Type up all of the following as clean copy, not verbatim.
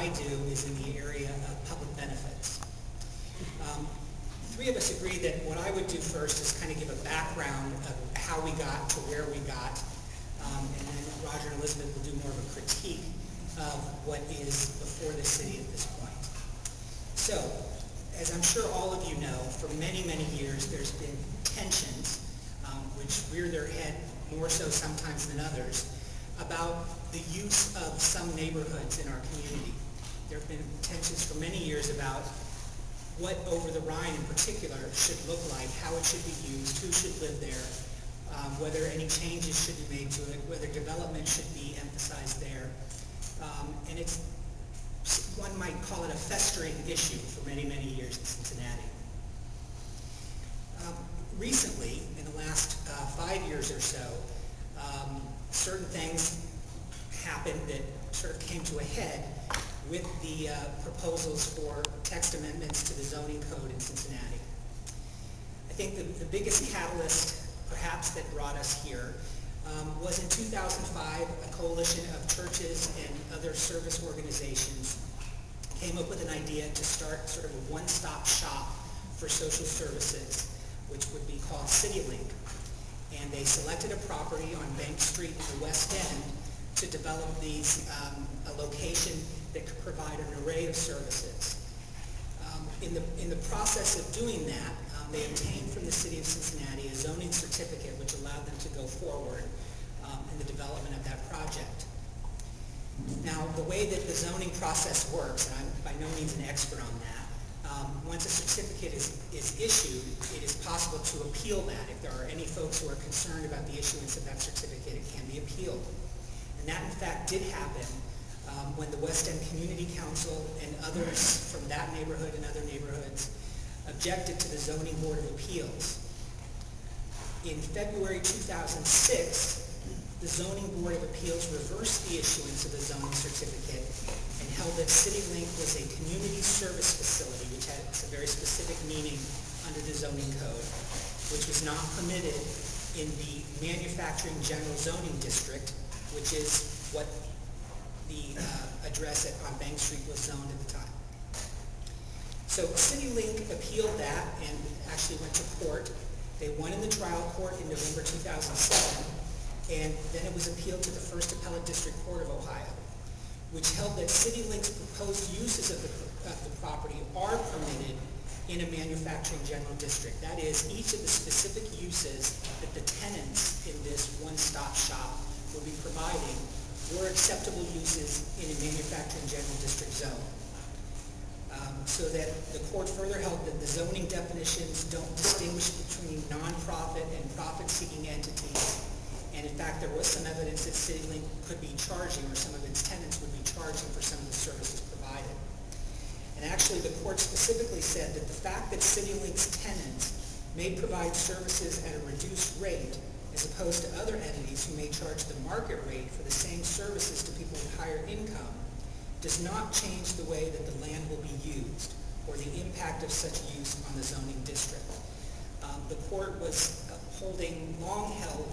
I do is in the area of public benefits. Three of us agree that what I would do first is kind of give a background of how we got to where we got, and then Roger and Elizabeth will do more of a critique of what is before the city at this point. So, as I'm sure all of you know, for many, many years there's been tensions, which rear their head more so sometimes than others, about the use of some neighborhoods in our community. There have been tensions for many years about what Over the Rhine in particular should look like, how it should be used, who should live there, whether any changes should be made to it, whether development should be emphasized there. And it's, one might call it a festering issue for many, many years in Cincinnati. Recently, in the last 5 years or so, certain things happened that sort of came to a head with the proposals for text amendments to the zoning code in Cincinnati. I think the biggest catalyst, perhaps, that brought us here was in 2005, a coalition of churches and other service organizations came up with an idea to start sort of a one-stop shop for social services, which would be called CityLink. And they selected a property on Bank Street in the West End to develop these, a location that could provide an array of services. In the process of doing that, they obtained from the city of Cincinnati a zoning certificate which allowed them to go forward in the development of that project. Now, the way that the zoning process works, and I'm by no means an expert on that, once a certificate is issued, it is possible to appeal that. If there are any folks who are concerned about the issuance of that certificate, it can be appealed. And that, in fact, did happen when the West End Community Council and others from that neighborhood and other neighborhoods objected to the Zoning Board of Appeals. In February 2006, the Zoning Board of Appeals reversed the issuance of the zoning certificate and held that CityLink was a community service facility, which has a very specific meaning under the zoning code, which was not permitted in the manufacturing general zoning district, which is what the address on Bank Street was zoned at the time. So CityLink appealed that and actually went to court. They won in the trial court in November 2007, and then it was appealed to the First Appellate District Court of Ohio, which held that CityLink's proposed uses of the property are permitted in a manufacturing general district. That is, each of the specific uses that the tenants in this one-stop shop will be providing were acceptable uses in a manufacturing general district zone. So that the court further held that the zoning definitions don't distinguish between nonprofit and profit-seeking entities. And in fact, there was some evidence that CityLink could be charging, or some of its tenants would be charging for some of the services provided. And actually, the court specifically said that the fact that CityLink's tenants may provide services at a reduced rate, as opposed to other entities who may charge the market rate for the same services to people with higher income, does not change the way that the land will be used or the impact of such use on the zoning district. The court was holding long-held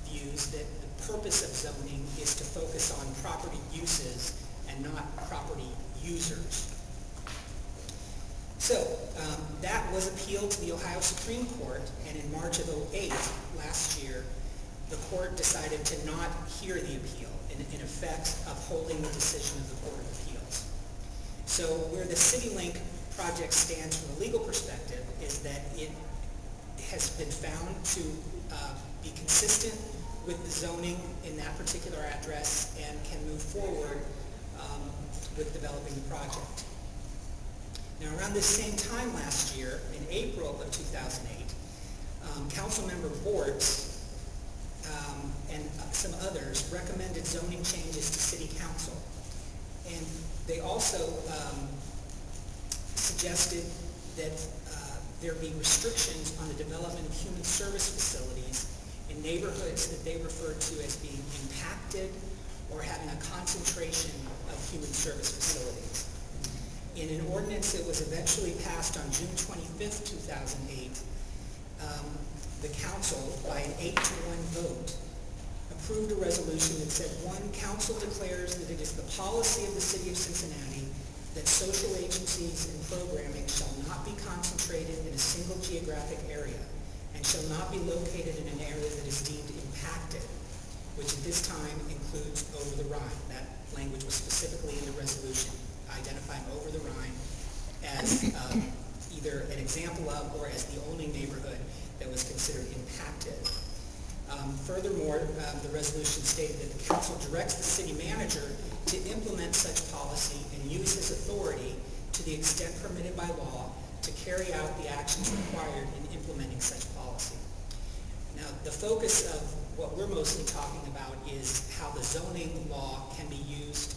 views that the purpose of zoning is to focus on property uses and not property users. So that was appealed to the Ohio Supreme Court, and in March of 2008, last year, the court decided to not hear the appeal, in effect upholding the decision of the Court of Appeals. So where the CityLink project stands from a legal perspective is that it has been found to be consistent with the zoning in that particular address and can move forward with developing the project. Now, around this same time last year, in April of 2008, Councilmember Bortz and some others recommended zoning changes to City Council. And they also suggested that there be restrictions on the development of human service facilities in neighborhoods that they referred to as being impacted or having a concentration of human service facilities. In an ordinance that was eventually passed on June 25th, 2008, the council, by an 8-to-1 vote, approved a resolution that said, 1, council declares that it is the policy of the city of Cincinnati that social agencies and programming shall not be concentrated in a single geographic area and shall not be located in an area that is deemed impacted, which at this time includes over the Rhine. That language was specifically in the resolution, identifying over the Rhine as either an example of or as the only neighborhood that was considered impacted. Furthermore, the resolution stated that the council directs the city manager to implement such policy and use his authority to the extent permitted by law to carry out the actions required in implementing such policy. Now, the focus of what we're mostly talking about is how the zoning law can be used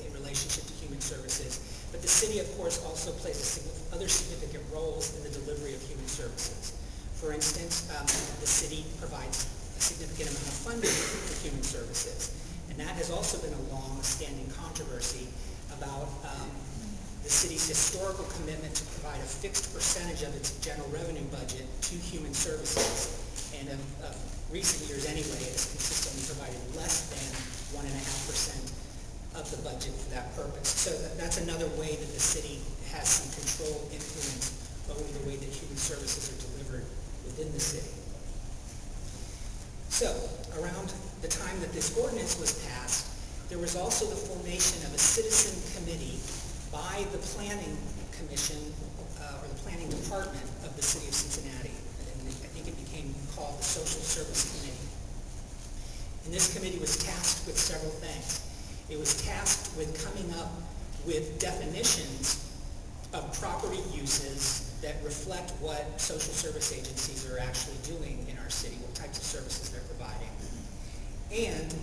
in relationship to human services. But the city, of course, also plays other significant roles in the delivery of human services. For instance, the city provides a significant amount of funding for human services. And that has also been a long-standing controversy about the city's historical commitment to provide a fixed percentage of its general revenue budget to human services. And of recent years anyway, it has consistently provided less than 1.5% of the budget for that purpose. So that's another way that the city has some control, influence over the way that human services are delivered within the city. So, around the time that this ordinance was passed, there was also the formation of a citizen committee by the planning commission, or the planning department of the city of Cincinnati. And I think it became called the Social Service Committee. And this committee was tasked with several things. It was tasked with coming up with definitions of property uses that reflect what social service agencies are actually doing in our city, what types of services they're providing. And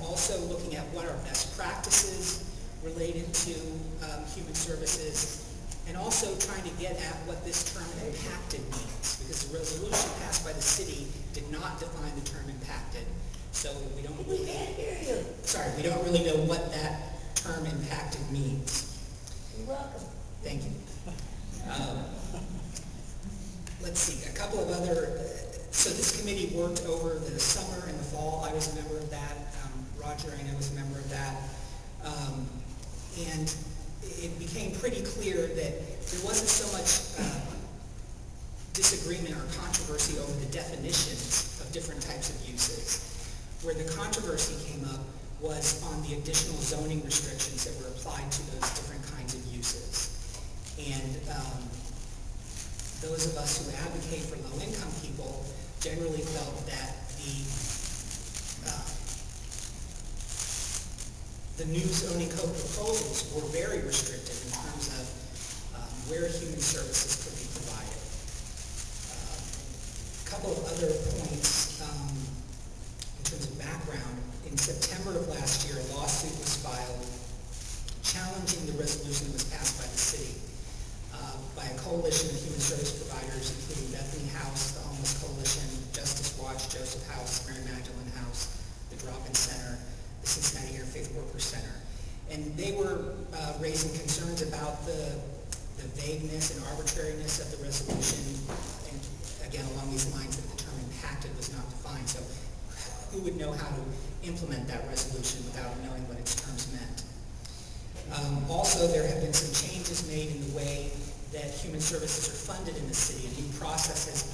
also looking at what are best practices related to human services, and also trying to get at what this term impacted means, because the resolution passed by the city did not define the term impacted. So we don't really know what that term impacted means. You're welcome. Thank you. Let's see, a couple of other, so this committee worked over the summer and the fall. I was a member of that. Roger, I know, was a member of that. And it became pretty clear that there wasn't so much disagreement or controversy over the definitions of different types of uses. Where the controversy came up was on the additional zoning restrictions that were applied to those different kinds of uses. And those of us who advocate for low-income people generally felt that the new zoning code proposals were very restrictive in terms of where human services could be provided. A couple of other points in terms of background. In September of last year, a lawsuit was filed challenging the resolution that was passed by the city by a coalition of human service providers, including Bethany House, the Homeless Coalition, Justice Watch, Joseph House, Mary Magdalene House, the Drop-In Center, the Cincinnati Interfaith Workers Center. And they were raising concerns about the vagueness and arbitrariness of the resolution, and again, along these lines that the term impacted was not defined. So who would know how to implement that resolution without knowing what its terms meant? Also, there have been some changes made in the way that human services are funded in the city. A new process has,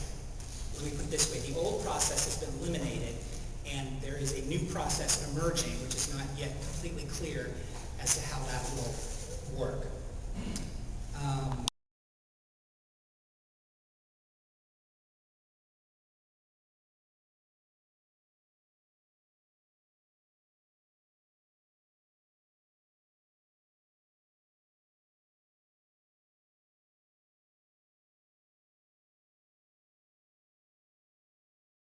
let me put it this way, the old process has been eliminated, and there is a new process emerging, which is not yet completely clear as to how that will